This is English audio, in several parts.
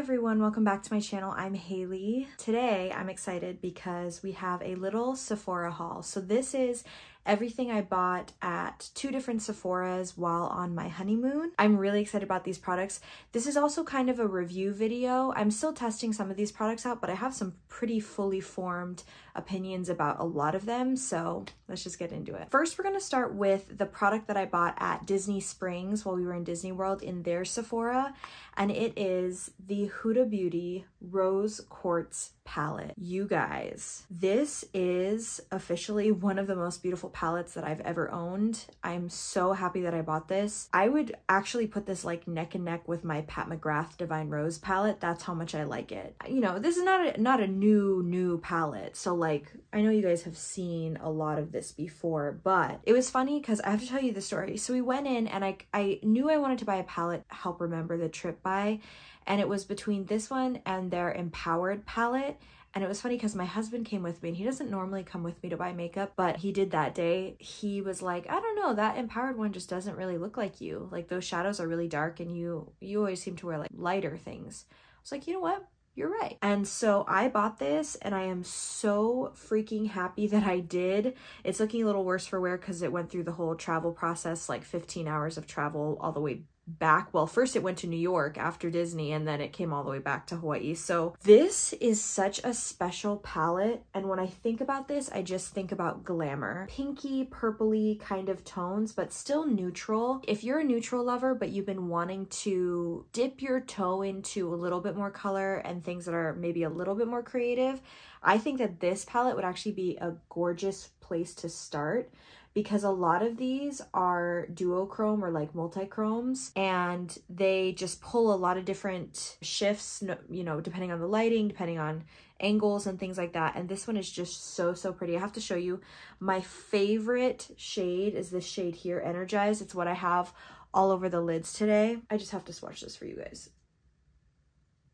everyone, welcome back to my channel. I'm Haley. Today I'm excited because we have a little Sephora haul. So this is everything I bought at 2 different Sephoras while on my honeymoon. I'm really excited about these products. This is also kind of a review video. I'm still testing some of these products out, but I have some pretty fully formed opinions about a lot of them, so let's just get into it. First, we're gonna start with the product that I bought at Disney Springs while we were in Disney World in their Sephora, and it is the Huda Beauty Rose Quartz palette. You guys, this is officially one of the most beautiful palettes that I've ever owned. I'm so happy that I bought this. I would actually put this like neck and neck with my Pat McGrath Divine Rose palette. That's how much I like it. You know, this is not a new palette, so like I know you guys have seen a lot of this before, but it was funny because I have to tell you the story. So we went in and I knew I wanted to buy a palette, help remember the trip by, and it was between this one and their Empowered palette. And it was funny because my husband came with me, and he doesn't normally come with me to buy makeup, but he did that day. He was like, I don't know, that Empowered one just doesn't really look like you. Like those shadows are really dark and you always seem to wear like lighter things. I was like, you know what? You're right. And so I bought this and I am so freaking happy that I did. It's looking a little worse for wear because it went through the whole travel process, like 15 hours of travel all the way back. Well, first it went to New York after Disney and then it came all the way back to Hawaii. So this is such a special palette, and when I think about this, I just think about glamour. Pinky, purpley kind of tones, but still neutral. If you're a neutral lover but you've been wanting to dip your toe into a little bit more color and things that are maybe a little bit more creative, I think that this palette would actually be a gorgeous place to start, because a lot of these are duochrome or like multi-chromes, and they just pull a lot of different shifts, you know, depending on the lighting, depending on angles and things like that. And this one is just so pretty. I have to show you. My favorite shade is this shade here, Energize. It's what I have all over the lids today. I just have to swatch this for you guys.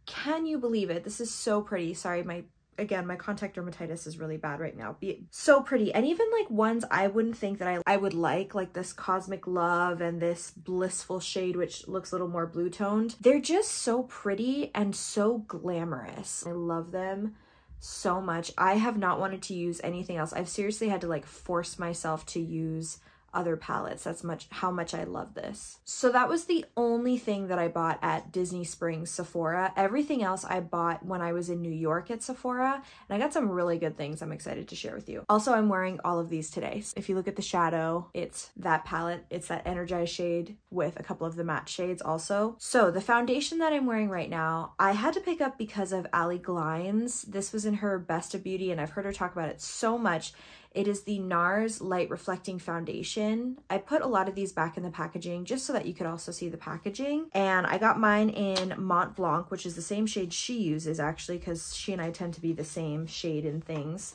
Can you believe it? This is so pretty. Sorry, again, my contact dermatitis is really bad right now. So pretty. And even like ones I wouldn't think that I would like this Cosmic Love and this Blissful shade, which looks a little more blue toned. They're just so pretty and so glamorous. I love them so much. I have not wanted to use anything else. I've seriously had to like force myself to use other palettes. That's how much I love this. So that was the only thing that I bought at Disney Springs Sephora. Everything else I bought when I was in New York at Sephora, and I got some really good things I'm excited to share with you. Also, I'm wearing all of these today. So if you look at the shadow, it's that palette. It's that Energized shade with a couple of the matte shades also. So the foundation that I'm wearing right now, I had to pick up because of Ali Glines. This was in her Best of Beauty, and I've heard her talk about it so much. It is the NARS Light Reflecting Foundation. I put a lot of these back in the packaging just so that you could also see the packaging. And I got mine in Mont Blanc, which is the same shade she uses actually, because she and I tend to be the same shade in things.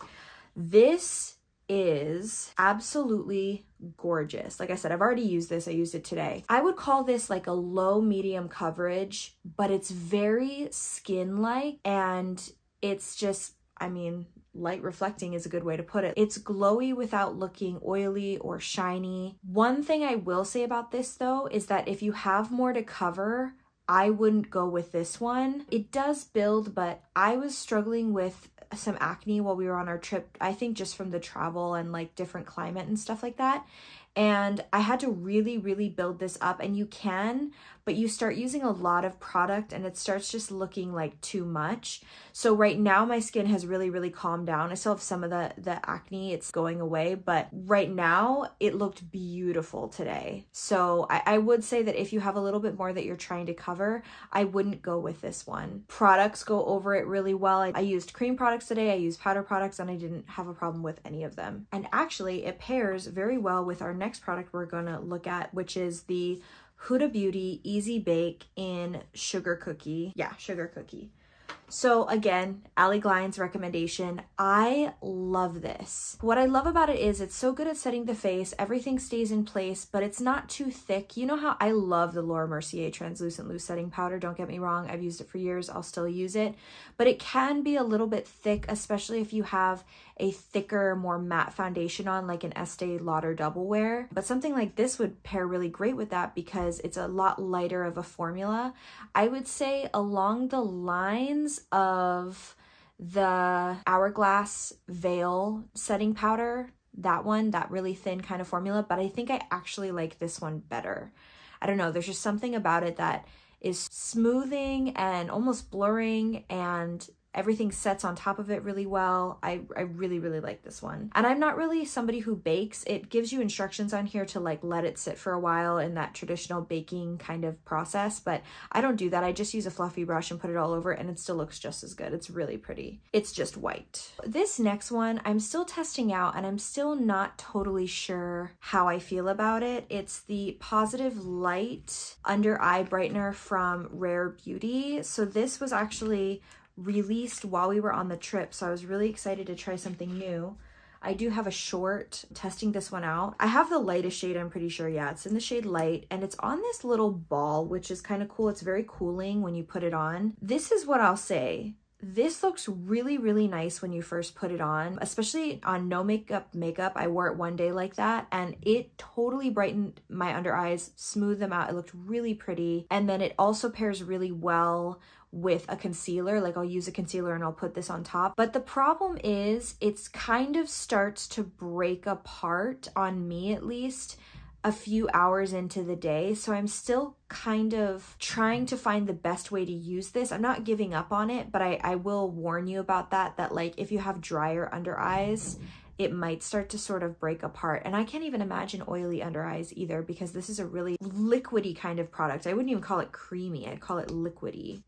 This is absolutely gorgeous. Like I said, I've already used this. I used it today. I would call this like a low medium coverage, but it's very skin-like, and it's just, I mean, light reflecting is a good way to put it. It's glowy without looking oily or shiny. One thing I will say about this though is that if you have more to cover, I wouldn't go with this one. It does build, but I was struggling with some acne while we were on our trip, I think just from the travel and like different climate and stuff like that. And I had to really build this up, and you can, but you start using a lot of product and it starts just looking like too much. So right now my skin has really calmed down. I still have some of the acne, it's going away, but right now it looked beautiful today. So I would say that if you have a little bit more that you're trying to cover, I wouldn't go with this one. Products go over it really well. I used cream products today, I used powder products, and I didn't have a problem with any of them. And actually it pairs very well with our next product we're gonna look at, which is the Huda Beauty Easy Bake in Sugar Cookie. Yeah, Sugar Cookie. So again, Allie Glein's recommendation. I love this. What I love about it is it's so good at setting the face. Everything stays in place, but it's not too thick. You know how I love the Laura Mercier Translucent Loose Setting Powder. Don't get me wrong. I've used it for years. I'll still use it, but it can be a little bit thick, especially if you have a thicker, more matte foundation on, like an Estee Lauder Double Wear. But something like this would pair really great with that because it's a lot lighter of a formula. I would say along the lines of the Hourglass Veil setting powder, that one, that really thin kind of formula, but I think I actually like this one better. I don't know, there's just something about it that is smoothing and almost blurring, and everything sets on top of it really well. I really, really like this one. And I'm not really somebody who bakes. It gives you instructions on here to like let it sit for a while in that traditional baking kind of process, but I don't do that. I just use a fluffy brush and put it all over and it still looks just as good. It's really pretty. It's just white. This next one, I'm still testing out and I'm still not totally sure how I feel about it. It's the Positive Light Under Eye Brightener from Rare Beauty. So this was actually released while we were on the trip, so I was really excited to try something new. I do have a short testing this one out. I have the lightest shade, I'm pretty sure. Yeah, it's in the shade Light, and it's on this little ball, which is kind of cool. It's very cooling when you put it on. This is what I'll say. This looks really, really nice when you first put it on, especially on no makeup. I wore it one day like that and it totally brightened my under eyes, smoothed them out. It looked really pretty. And then it also pairs really well with a concealer. Like I'll use a concealer and I'll put this on top. But the problem is it's kind of starts to break apart, on me at least, a few hours into the day. So I'm still kind of trying to find the best way to use this. I'm not giving up on it, but I will warn you about that like if you have drier under eyes, it might start to sort of break apart. And I can't even imagine oily under eyes either, because this is a really liquidy kind of product. I wouldn't even call it creamy. I'd call it liquidy.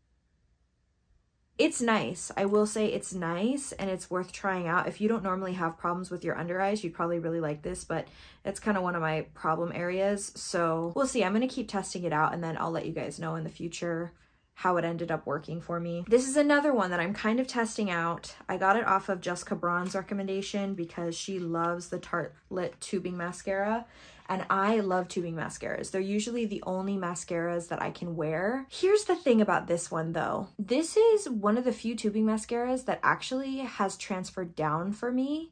It's nice. I will say it's nice and it's worth trying out. If you don't normally have problems with your under eyes, you'd probably really like this, but it's kind of one of my problem areas. So we'll see. I'm going to keep testing it out and then I'll let you guys know in the future how it ended up working for me. This is another one that I'm kind of testing out. I got it off of Jessica Braun's recommendation because she loves the Tartelette tubing mascara. And I love tubing mascaras. They're usually the only mascaras that I can wear. Here's the thing about this one though. This is one of the few tubing mascaras that actually has transferred down for me.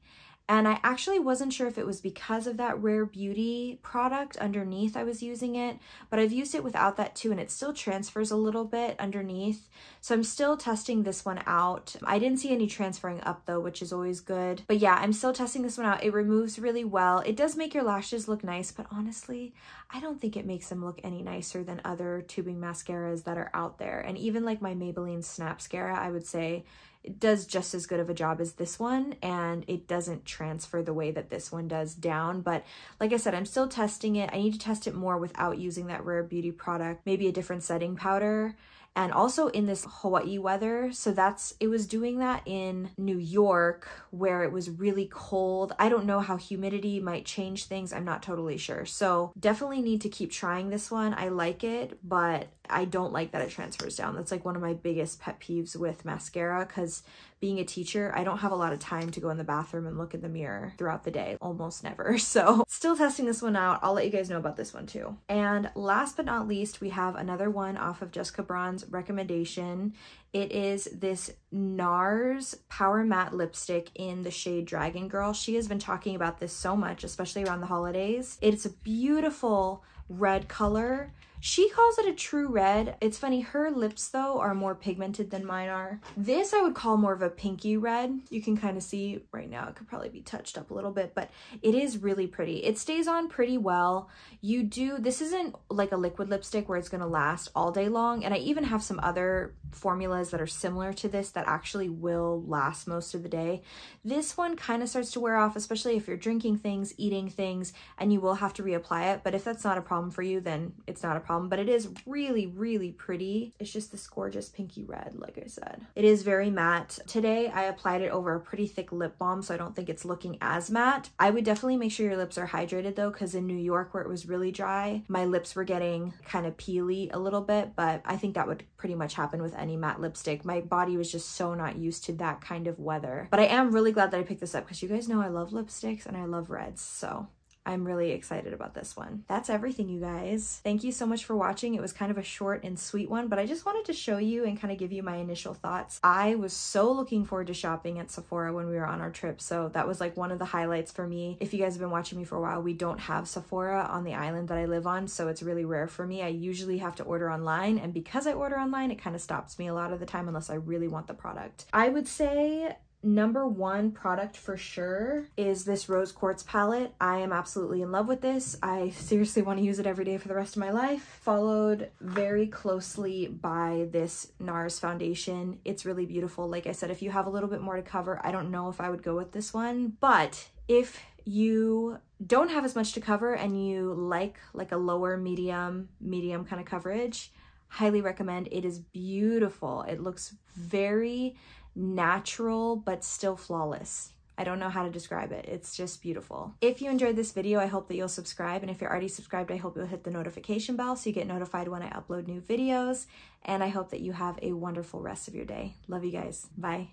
And I actually wasn't sure if it was because of that Rare Beauty product underneath I was using it, but I've used it without that too, and it still transfers a little bit underneath. So I'm still testing this one out. I didn't see any transferring up though, which is always good. But yeah, I'm still testing this one out. It removes really well. It does make your lashes look nice, but honestly, I don't think it makes them look any nicer than other tubing mascaras that are out there. And even like my Maybelline Snapscara, I would say it does just as good of a job as this one, and it doesn't transfer the way that this one does down. But like I said, I'm still testing it. I need to test it more without using that Rare Beauty product, maybe a different setting powder. And also in this Hawaii weather. So it was doing that in New York where it was really cold. I don't know how humidity might change things. I'm not totally sure. So definitely need to keep trying this one. I like it, but I don't like that it transfers down. That's like one of my biggest pet peeves with mascara, because being a teacher, I don't have a lot of time to go in the bathroom and look in the mirror throughout the day, almost never. So still testing this one out. I'll let you guys know about this one too. And last but not least, we have another one off of Jessica Braun's recommendation. It is this NARS Power Matte Lipstick in the shade Dragon Girl. She has been talking about this so much, especially around the holidays. It's a beautiful red color. She calls it a true red. It's funny, her lips though are more pigmented than mine are. This I would call more of a pinky red. You can kind of see right now, it could probably be touched up a little bit, but it is really pretty. It stays on pretty well. This isn't like a liquid lipstick where it's gonna last all day long. And I even have some other formulas that are similar to this that actually will last most of the day. This one kind of starts to wear off, especially if you're drinking things, eating things, and you will have to reapply it. But if that's not a problem for you, then it's not a problem problem, but it is really, really pretty. It's just this gorgeous pinky red, like I said. It is very matte. Today I applied it over a pretty thick lip balm, so I don't think it's looking as matte. I would definitely make sure your lips are hydrated though, because in New York where it was really dry, my lips were getting kind of peely a little bit, but I think that would pretty much happen with any matte lipstick. My body was just so not used to that kind of weather. But I am really glad that I picked this up because you guys know I love lipsticks and I love reds, so I'm really excited about this one. That's everything, you guys. Thank you so much for watching. It was kind of a short and sweet one, but I just wanted to show you and kind of give you my initial thoughts. I was so looking forward to shopping at Sephora when we were on our trip, so that was like one of the highlights for me. If you guys have been watching me for a while, we don't have Sephora on the island that I live on, so it's really rare for me. I usually have to order online, and because I order online, it kind of stops me a lot of the time unless I really want the product. I would say number one product for sure is this rose quartz palette. I am absolutely in love with this. I seriously want to use it every day for the rest of my life. Followed very closely by this NARS foundation. It's really beautiful. Like I said, if you have a little bit more to cover, I don't know if I would go with this one, but if you don't have as much to cover and you like a lower medium kind of coverage, highly recommend. It is beautiful. It looks very natural but still flawless. I don't know how to describe it. It's just beautiful. If you enjoyed this video, I hope that you'll subscribe, and if you're already subscribed, I hope you'll hit the notification bell so you get notified when I upload new videos, and I hope that you have a wonderful rest of your day. Love you guys. Bye.